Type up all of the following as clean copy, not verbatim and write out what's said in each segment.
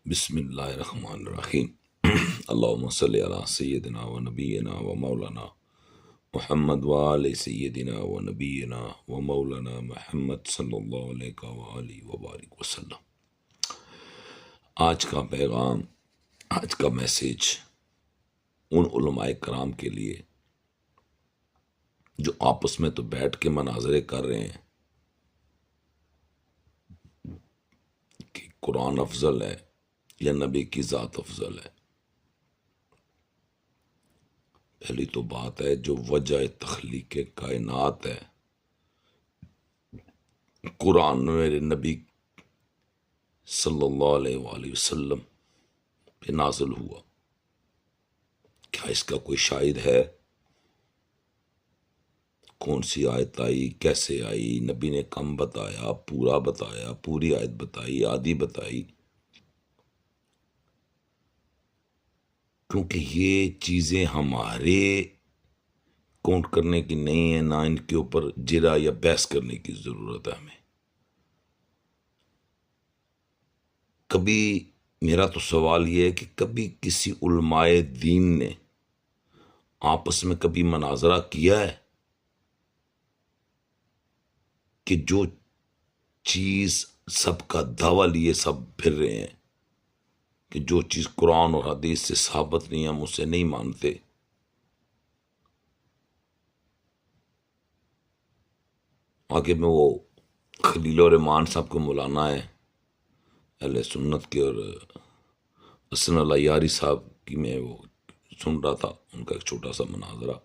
بسم اللہ الرحمن الرحیم اللہم صلی علی سیدنا و نبینا و مولانا محمد و آل سیدنا و نبینا و مولانا محمد صلی اللہ علیہ وآلہ وبارک وسلم۔ آج کا پیغام، آج کا میسیج ان علماء کرام کے لیے جو آپس میں تو بیٹھ کے مناظرے کر رہے ہیں کہ قرآن افضل ہے یا نبی کی ذات افضل ہے۔ پہلی تو بات ہے جو وجہ تخلیق کائنات ہے، قرآن میرے نبی صلی اللہ علیہ وآلہ وسلم پہ نازل ہوا، کیا اس کا کوئی شاہد ہے؟ کون سی آیت آئی، کیسے آئی، نبی نے کم بتایا، پورا بتایا، پوری آیت بتائی، آدھی بتائی؟ کیونکہ یہ چیزیں ہمارے کاؤنٹ کرنے کی نہیں ہیں، نہ ان کے اوپر جرا یا بحث کرنے کی ضرورت ہے ہمیں۔ کبھی میرا تو سوال یہ ہے کہ کبھی کسی علماء دین نے آپس میں کبھی مناظرہ کیا ہے کہ جو چیز سب کا دعویٰ لیے سب پھر رہے ہیں کہ جو چیز قرآن اور حدیث سے ثابت نہیں، ہم اسے نہیں مانتے؟ آگے میں وہ خلیل الرحمان صاحب کو مولانا ہے اہل سنت کے، اور حسن اللہ یاری صاحب کی میں وہ سن رہا تھا ان کا ایک چھوٹا سا مناظرہ۔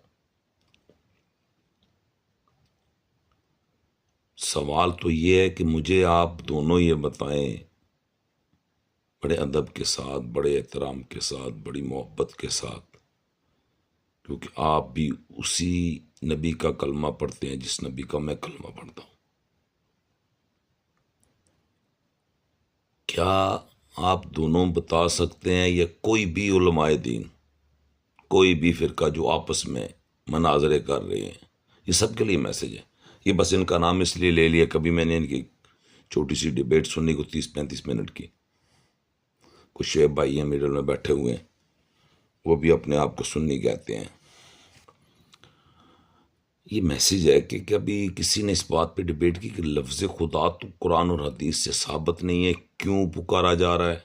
سوال تو یہ ہے کہ مجھے آپ دونوں یہ بتائیں بڑے ادب کے ساتھ، بڑے احترام کے ساتھ، بڑی محبت کے ساتھ، کیونکہ آپ بھی اسی نبی کا کلمہ پڑھتے ہیں جس نبی کا میں کلمہ پڑھتا ہوں۔ کیا آپ دونوں بتا سکتے ہیں یا کوئی بھی علماء دین، کوئی بھی فرقہ جو آپس میں مناظرے کر رہے ہیں، یہ سب کے لیے میسج ہے؟ یہ بس ان کا نام اس لیے لے لیا، کبھی میں نے ان کی چھوٹی سی ڈیبیٹ سنی کو 30-35 منٹ کی، کچھ شعیب بھائی ہیں میڈل میں بیٹھے ہوئے ہیں، وہ بھی اپنے آپ کو سنی کہتے ہیں۔ یہ میسج ہے کہ کبھی کسی نے اس بات پہ ڈیبیٹ کی کہ لفظ خدا تو قرآن اور حدیث سے ثابت نہیں ہے، کیوں پکارا جا رہا ہے؟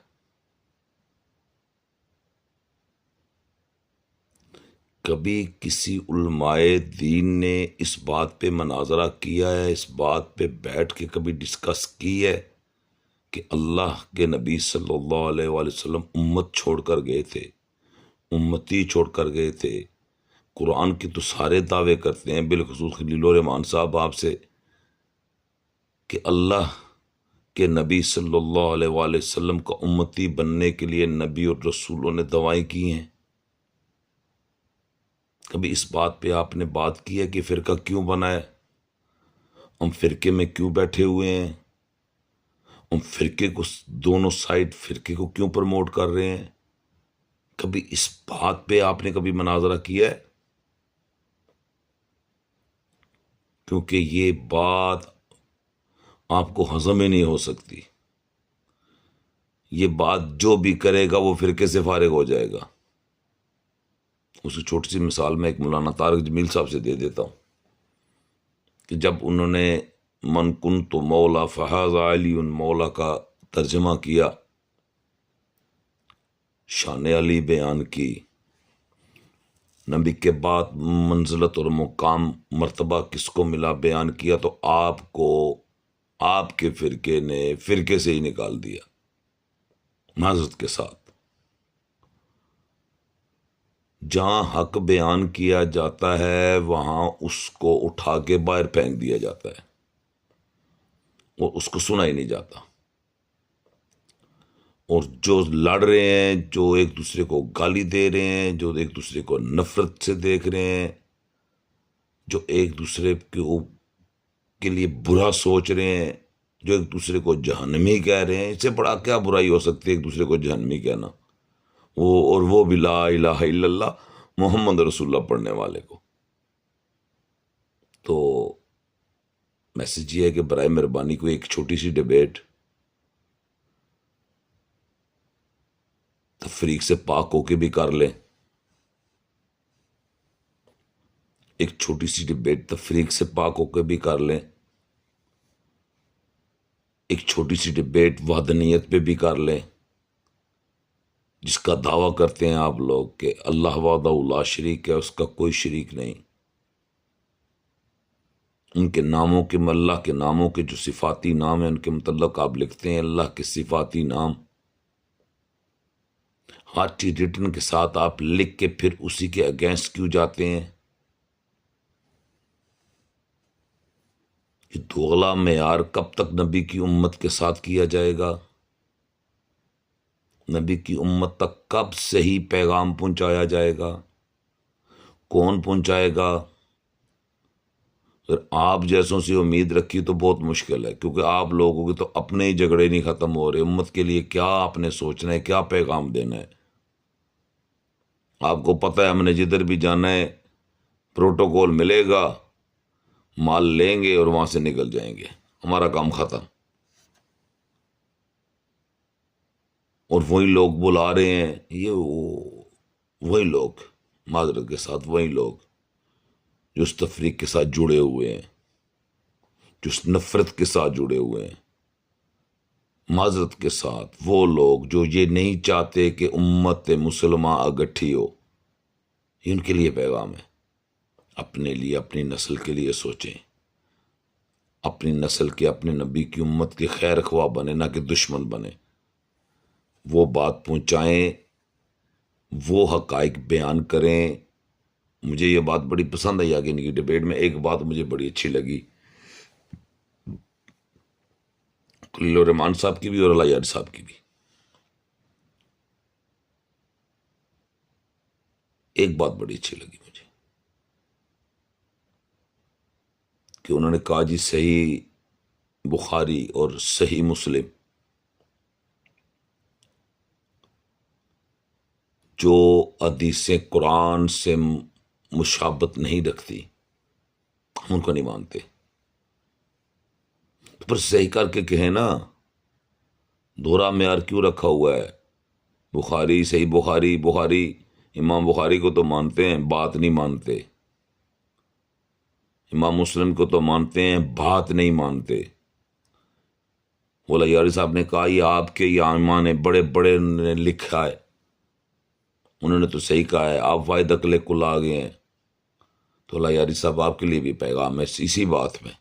کبھی کسی علماء دین نے اس بات پہ مناظرہ کیا ہے، اس بات پہ بیٹھ کے کبھی ڈسکس کی ہے کہ اللہ کے نبی صلی اللہ علیہ وآلہ وسلم امت چھوڑ کر گئے تھے، امتی چھوڑ کر گئے تھے؟ قرآن کی تو سارے دعوے کرتے ہیں، بالخصوص خلیل الرحمان صاحب آپ سے، کہ اللہ کہ نبی صلی اللہ علیہ وآلہ وسلم کا امتی بننے کے لیے نبی اور رسولوں نے دعائیں کی ہیں۔ کبھی اس بات پہ آپ نے بات کی ہے کہ فرقہ کیوں بنا ہے، ہم فرقے میں کیوں بیٹھے ہوئے ہیں، ہم فرقے کو، دونوں سائڈ فرقے کو کیوں پروموٹ کر رہے ہیں؟ کبھی اس بات پہ آپ نے کبھی مناظرہ کیا ہے؟ کیونکہ یہ بات آپ کو ہضم ہی نہیں ہو سکتی۔ یہ بات جو بھی کرے گا وہ فرقے سے فارغ ہو جائے گا۔ اس کی چھوٹی سی مثال میں ایک مولانا طارق جمیل صاحب سے دے دیتا ہوں کہ جب انہوں نے من کنت مولا فہذا علی مولا کا ترجمہ کیا، شان علی بیان کی، نبی کے بعد منزلت اور مقام مرتبہ کس کو ملا بیان کیا، تو آپ کو آپ کے فرقے نے فرقے سے ہی نکال دیا معذرت کے ساتھ۔ جہاں حق بیان کیا جاتا ہے وہاں اس کو اٹھا کے باہر پھینک دیا جاتا ہے اور اس کو سنا ہی نہیں جاتا، اور جو لڑ رہے ہیں، جو ایک دوسرے کو گالی دے رہے ہیں، جو ایک دوسرے کو نفرت سے دیکھ رہے ہیں، جو ایک دوسرے کے لیے برا سوچ رہے ہیں، جو ایک دوسرے کو جہنمی کہہ رہے ہیں، اس سے بڑا کیا برائی ہو سکتی ہے ایک دوسرے کو جہنمی کہنا؟ وہ بھی لا الہ الا اللہ محمد رسول اللہ پڑھنے والے کو۔ تو میسج یہ ہے کہ برائے مہربانی کوئی ایک چھوٹی سی ڈیبیٹ تفریق سے پاک ہو کے بھی کر لیں، ایک چھوٹی سی ڈبیٹ تفریق سے پاک ہو کے بھی کر لیں، ایک چھوٹی سی ڈبیٹ وحدانیت پہ بھی کر لیں، جس کا دعویٰ کرتے ہیں آپ لوگ کہ اللہ وحدہ لا شریک ہے، اس کا کوئی شریک نہیں، ان کے ناموں کے اللہ کے ناموں کے جو صفاتی نام ہیں ان کے متعلق آپ لکھتے ہیں اللہ کے صفاتی نام، ہر چیز ریٹن کے ساتھ آپ لکھ کے پھر اسی کے اگینسٹ کیوں جاتے ہیں؟ یہ دوغلا معیار کب تک نبی کی امت کے ساتھ کیا جائے گا؟ نبی کی امت تک کب صحیح پیغام پہنچایا جائے گا؟ کون پہنچائے گا؟ اگر آپ جیسوں سے امید رکھی تو بہت مشکل ہے، کیونکہ آپ لوگوں کے تو اپنے ہی جھگڑے نہیں ختم ہو رہے، امت کے لیے کیا آپ نے سوچنا ہے، کیا پیغام دینا ہے؟ آپ کو پتہ ہے ہم نے جدھر بھی جانا ہے پروٹوکول ملے گا، مال لیں گے اور وہاں سے نکل جائیں گے، ہمارا کام ختم۔ اور وہی لوگ بلا رہے ہیں، وہی لوگ، معذرت کے ساتھ وہی لوگ جو اس تفریق کے ساتھ جڑے ہوئے ہیں، جو اس نفرت کے ساتھ جڑے ہوئے ہیں، معذرت کے ساتھ وہ لوگ جو یہ نہیں چاہتے کہ امت مسلمہ اگٹھی ہو، یہ ان کے لیے پیغام ہے۔ اپنے لیے، اپنی نسل کے لیے سوچیں، اپنی نسل کے، اپنے نبی کی امت کے خیر خواہ بنے، نہ کہ دشمن بنے، وہ بات پہنچائیں، وہ حقائق بیان کریں۔ مجھے یہ بات بڑی پسند آئی آگے ان کی ڈبیٹ میں، ایک بات مجھے بڑی اچھی لگی خلیل الرحمان صاحب کی بھی اور اللہ یار صاحب کی بھی۔ ایک بات بڑی اچھی لگی مجھے کہ انہوں نے کہا جی صحیح بخاری اور صحیح مسلم جو حدیثیں قرآن سے مشابت نہیں رکھتی ہم ان کو نہیں مانتے، پر صحیح کر کے کہیں نا، دوہرا معیار کیوں رکھا ہوا ہے؟ بخاری، صحیح بخاری، بخاری امام بخاری کو تو مانتے ہیں، بات نہیں مانتے، امام مسلم کو تو مانتے ہیں، بات نہیں مانتے۔ مولا یاری صاحب نے کہا یہ آپ کے یہ ایمان ہے، بڑے بڑے نے لکھا ہے، انہوں نے تو صحیح کہا ہے، آپ واحد عقل کل آ گئے ہیں۔ تو اللہ یاری صاحب آپ کے لیے بھی پیغام ہے اسی بات میں،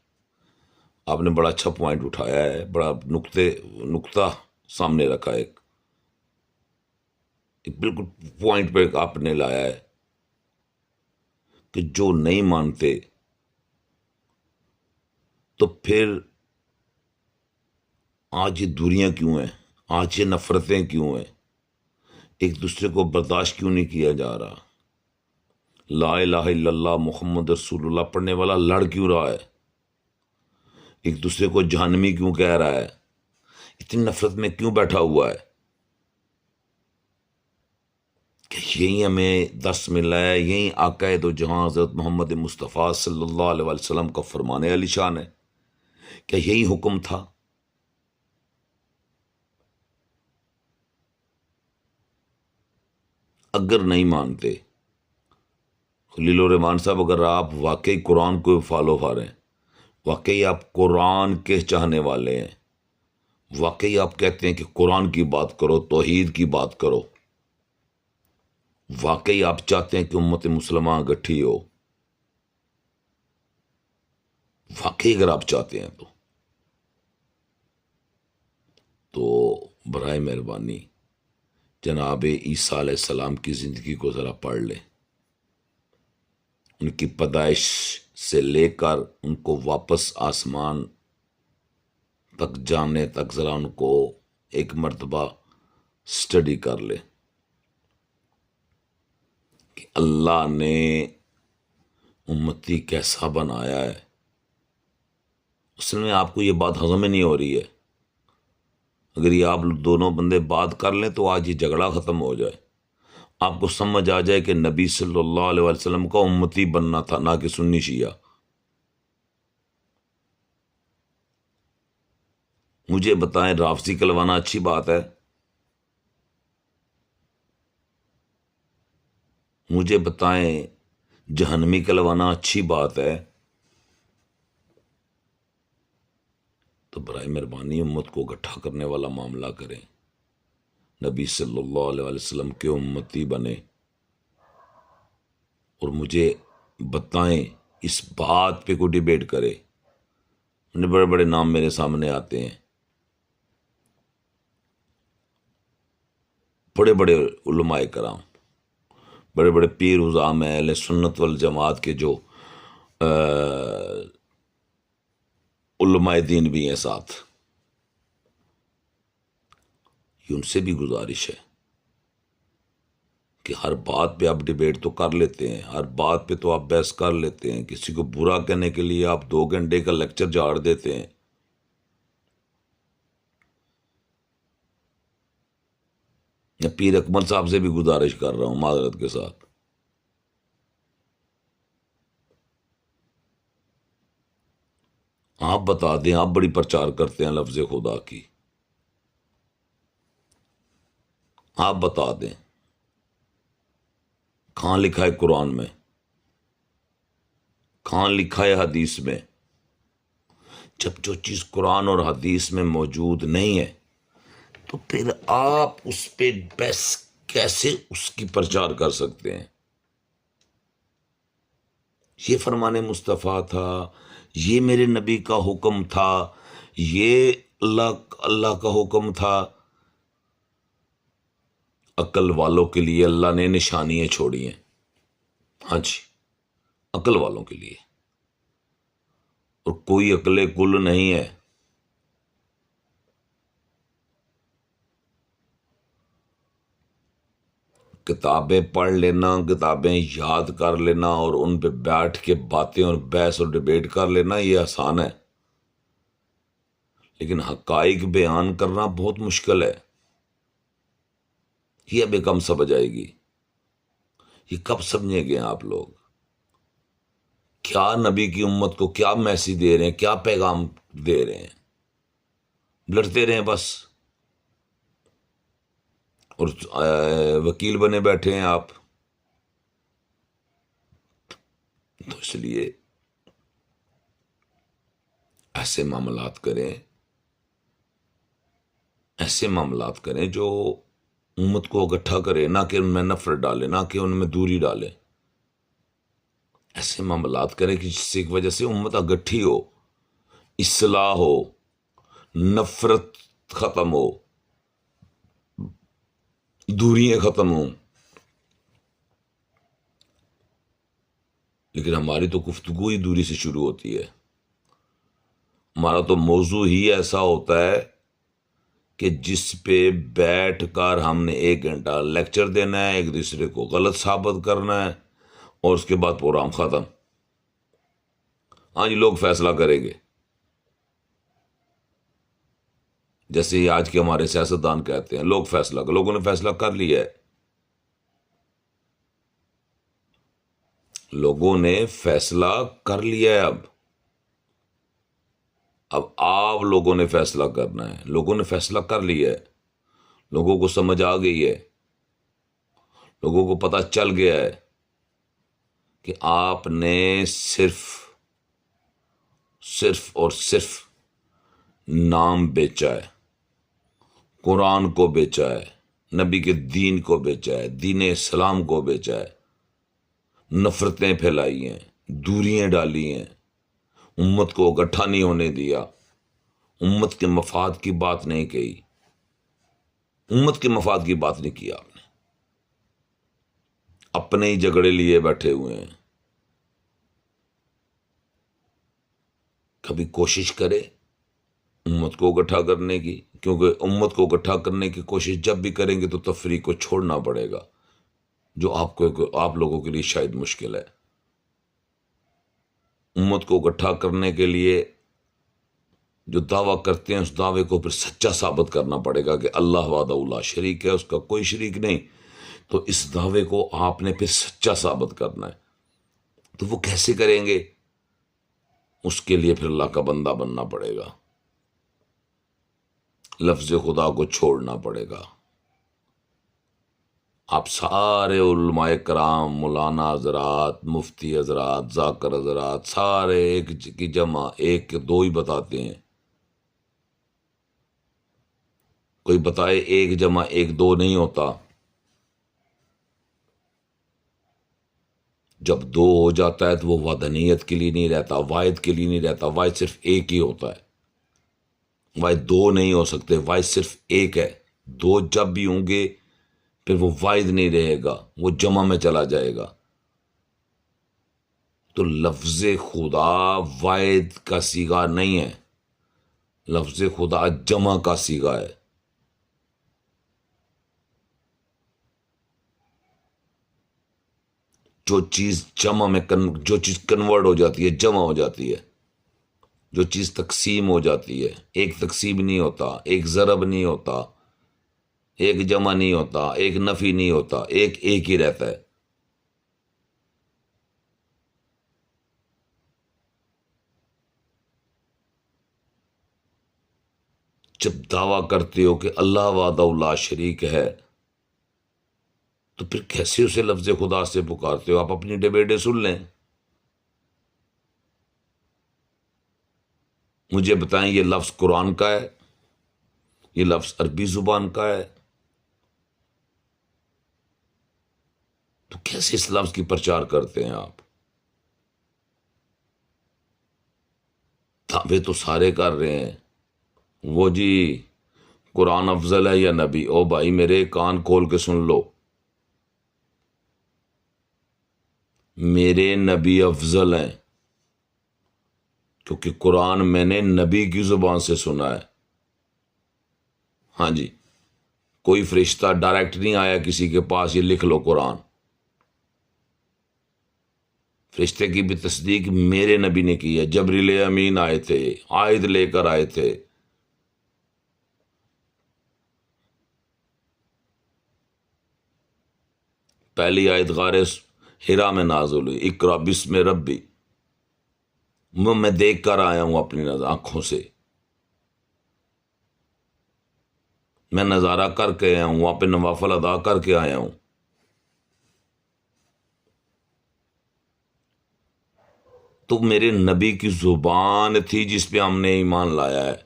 آپ نے بڑا اچھا پوائنٹ اٹھایا ہے، بڑا نقطہ سامنے رکھا ہے، ایک بالکل پوائنٹ پہ آپ نے لایا ہے کہ جو نہیں مانتے تو پھر آج یہ دوریاں کیوں ہیں، آج یہ نفرتیں کیوں ہیں، ایک دوسرے کو برداشت کیوں نہیں کیا جا رہا؟ لا الہ الا اللہ محمد رسول اللہ پڑھنے والا لڑ کیوں رہا ہے؟ ایک دوسرے کو جہنمی کیوں کہہ رہا ہے؟ اتنی نفرت میں کیوں بیٹھا ہوا ہے؟ کہ یہی ہمیں درس ملا ہے، یہی آقا دو جہاں حضرت محمد مصطفیٰ صلی اللہ علیہ وسلم کا فرمان علی شان ہے؟ کیا یہی حکم تھا؟ اگر نہیں مانتے خلیل الرحمان صاحب، اگر آپ واقعی قرآن کو فالو کر رہے ہیں، واقعی آپ قرآن کے چاہنے والے ہیں، واقعی آپ کہتے ہیں کہ قرآن کی بات کرو، توحید کی بات کرو، واقعی آپ چاہتے ہیں کہ امت مسلمہ گٹھی ہو، واقعی اگر آپ چاہتے ہیں تو برائے مہربانی جناب عیسیٰ علیہ السلام کی زندگی کو ذرا پڑھ لیں، ان کی پیدائش سے لے کر ان کو واپس آسمان تک جانے تک ذرا ان کو ایک مرتبہ سٹڈی کر لیں کہ اللہ نے امتی کیسا بنایا ہے۔ اصل میں آپ کو یہ بات ہضم نہیں ہو رہی ہے، اگر یہ آپ دونوں بندے بات کر لیں تو آج یہ جھگڑا ختم ہو جائے، آپ کو سمجھ آ جائے کہ نبی صلی اللہ علیہ وسلم کا امتی بننا تھا، نہ کہ سنی شیعہ۔ مجھے بتائیں رافضی کلوانا اچھی بات ہے؟ مجھے بتائیں جہنمی کہلوانا اچھی بات ہے تو برائے مہربانی امت کو اکٹھا کرنے والا معاملہ کریں، نبی صلی اللہ علیہ وسلم کے امتی بنے، اور مجھے بتائیں اس بات پہ کوئی ڈیبیٹ کرے۔ بڑے بڑے نام میرے سامنے آتے ہیں، بڑے بڑے علماء کرام، بڑے بڑے پیر عظام ہیں، اہل سنت والجماعت کے جو علماء دین بھی ہیں ساتھ، یہ ان سے بھی گزارش ہے کہ ہر بات پہ آپ ڈیبیٹ تو کر لیتے ہیں، ہر بات پہ تو آپ بحث کر لیتے ہیں، کسی کو برا کہنے کے لیے آپ 2 گھنٹے کا لیکچر جھاڑ دیتے ہیں۔ میں پیر اکمل صاحب سے بھی گزارش کر رہا ہوں معذرت کے ساتھ، آپ بتا دیں، آپ بڑی پرچار کرتے ہیں لفظ خدا کی، آپ بتا دیں کہاں لکھا ہے قرآن میں، کہاں لکھا ہے حدیث میں؟ جب جو چیز قرآن اور حدیث میں موجود نہیں ہے تو پھر آپ اس پہ بحث کیسے اس کی پرچار کر سکتے ہیں؟ یہ فرمان مصطفیٰ تھا، یہ میرے نبی کا حکم تھا، یہ اللہ کا حکم تھا۔ عقل والوں کے لیے اللہ نے نشانیاں چھوڑی ہیں، ہاں جی، عقل والوں کے لیے، اور کوئی عقل کل نہیں ہے۔ کتابیں پڑھ لینا، کتابیں یاد کر لینا اور ان پہ بیٹھ کے باتیں اور بحث اور ڈیبیٹ کر لینا یہ آسان ہے، لیکن حقائق بیان کرنا بہت مشکل ہے۔ یہ اب کم سمجھ آئے گی، یہ کب سمجھیں گے آپ لوگ؟ کیا نبی کی امت کو کیا میسج دے رہے ہیں، کیا پیغام دے رہے ہیں؟ لڑتے رہیں بس، اور وکیل بنے بیٹھے ہیں آپ۔ تو اس لیے ایسے معاملات کریں، ایسے معاملات کریں جو امت کو اکٹھا کرے، نہ کہ ان میں نفرت ڈالے، نہ کہ ان میں دوری ڈالے۔ ایسے معاملات کریں کہ جس کی وجہ سے امت اکٹھی ہو، اصلاح ہو، نفرت ختم ہو، دوریاں ختم ہوں۔ لیکن ہماری تو گفتگو ہی دوری سے شروع ہوتی ہے، ہمارا تو موضوع ہی ایسا ہوتا ہے کہ جس پہ بیٹھ کر ہم نے 1 گھنٹہ لیکچر دینا ہے، ایک دوسرے کو غلط ثابت کرنا ہے، اور اس کے بعد پروگرام ختم۔ ہاں جی، لوگ فیصلہ کریں گے، جیسے ہی آج کے ہمارے سیاستدان کہتے ہیں لوگ فیصلہ کر، لوگوں نے فیصلہ کر لیا ہے، لوگوں نے فیصلہ کر لیا ہے۔ اب آپ لوگوں نے فیصلہ کرنا ہے، لوگوں نے فیصلہ کر لیا ہے، لوگوں کو سمجھ آ گئی ہے، لوگوں کو پتہ چل گیا ہے کہ آپ نے صرف اور صرف نام بیچا ہے، قرآن کو بیچا ہے، نبی کے دین کو بیچا ہے، دین اسلام کو بیچا ہے، نفرتیں پھیلائی ہیں، دوریاں ڈالی ہیں، امت کو اکٹھا نہیں ہونے دیا، امت کے مفاد کی بات نہیں کہی، امت کے مفاد کی بات نہیں کی آپ نے، اپنے ہی جھگڑے لیے بیٹھے ہوئے ہیں۔ کبھی کوشش کرے امت کو اکٹھا کرنے کی، کیونکہ امت کو اکٹھا کرنے کی کوشش جب بھی کریں گے تو تفریق کو چھوڑنا پڑے گا، جو آپ لوگوں کے لیے شاید مشکل ہے۔ امت کو اکٹھا کرنے کے لیے جو دعویٰ کرتے ہیں اس دعوے کو پھر سچا ثابت کرنا پڑے گا کہ اللہ وحدہ لا شریک ہے، اس کا کوئی شریک نہیں، تو اس دعوے کو آپ نے پھر سچا ثابت کرنا ہے۔ تو وہ کیسے کریں گے؟ اس کے لیے پھر اللہ کا بندہ بننا پڑے گا، لفظ خدا کو چھوڑنا پڑے گا، آپ سارے علماء کرام، مولانا حضرات، مفتی حضرات، ذاکر حضرات، سارے ایک کی جمع ایک کے دو ہی بتاتے ہیں. کوئی بتائے ایک جمع ایک دو نہیں ہوتا. جب دو ہو جاتا ہے تو وہ وحدانیت کے لیے نہیں رہتا، واحد کے لیے نہیں رہتا. واحد صرف ایک ہی ہوتا ہے. واحد دو نہیں ہو سکتے، واحد صرف ایک ہے. دو جب بھی ہوں گے پھر وہ واحد نہیں رہے گا، وہ جمع میں چلا جائے گا. تو لفظ خدا واحد کا صیغہ نہیں ہے، لفظ خدا جمع کا صیغہ ہے. جو چیز جمع میں جو چیز کنورٹ ہو جاتی ہے، جمع ہو جاتی ہے. جو چیز تقسیم ہو جاتی ہے، ایک تقسیم نہیں ہوتا، ایک ضرب نہیں ہوتا، ایک جمع نہیں ہوتا، ایک نفی نہیں ہوتا، ایک ہی رہتا ہے. جب دعویٰ کرتے ہو کہ اللہ وحدہ لا شریک ہے تو پھر کیسے اسے لفظ خدا سے پکارتے ہو؟ آپ اپنی ڈبیٹیں سن لیں. مجھے بتائیں یہ لفظ قرآن کا ہے، یہ لفظ عربی زبان کا ہے، تو کیسے اس لفظ کی پرچار کرتے ہیں آپ؟ دعوے تو سارے کر رہے ہیں. وہ جی قرآن افضل ہے یا نبی؟ او بھائی میرے کان کھول کے سن لو، میرے نبی افضل ہیں، کیونکہ قرآن میں نے نبی کی زبان سے سنا ہے. ہاں جی، کوئی فرشتہ ڈائریکٹ نہیں آیا کسی کے پاس یہ لکھ لو قرآن. فرشتے کی بھی تصدیق میرے نبی نے کی ہے. جبریل امین آئے تھے، آیت لے کر آئے تھے. پہلی آیت غار حرا میں نازل ہوئی، اقرا بسم ربی. میں دیکھ کر آیا ہوں اپنی آنکھوں سے، میں نظارہ کر کے آیا ہوں، وہاں پہ نوافل ادا کر کے آیا ہوں. تو میرے نبی کی زبان تھی جس پہ ہم نے ایمان لایا ہے.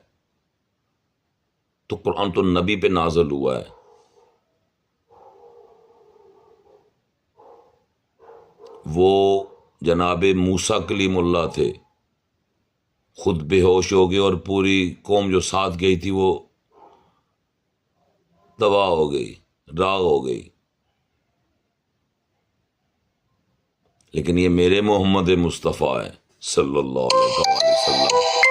تو قرآن تو نبی پہ نازل ہوا ہے. وہ جناب موسیٰ کلیم اللہ تھے، خود بے ہوش ہو گئے اور پوری قوم جو ساتھ گئی تھی وہ تباہ ہو گئی، راغ ہو گئی. لیکن یہ میرے محمد مصطفیٰ ہے صلی اللہ علیہ وسلم.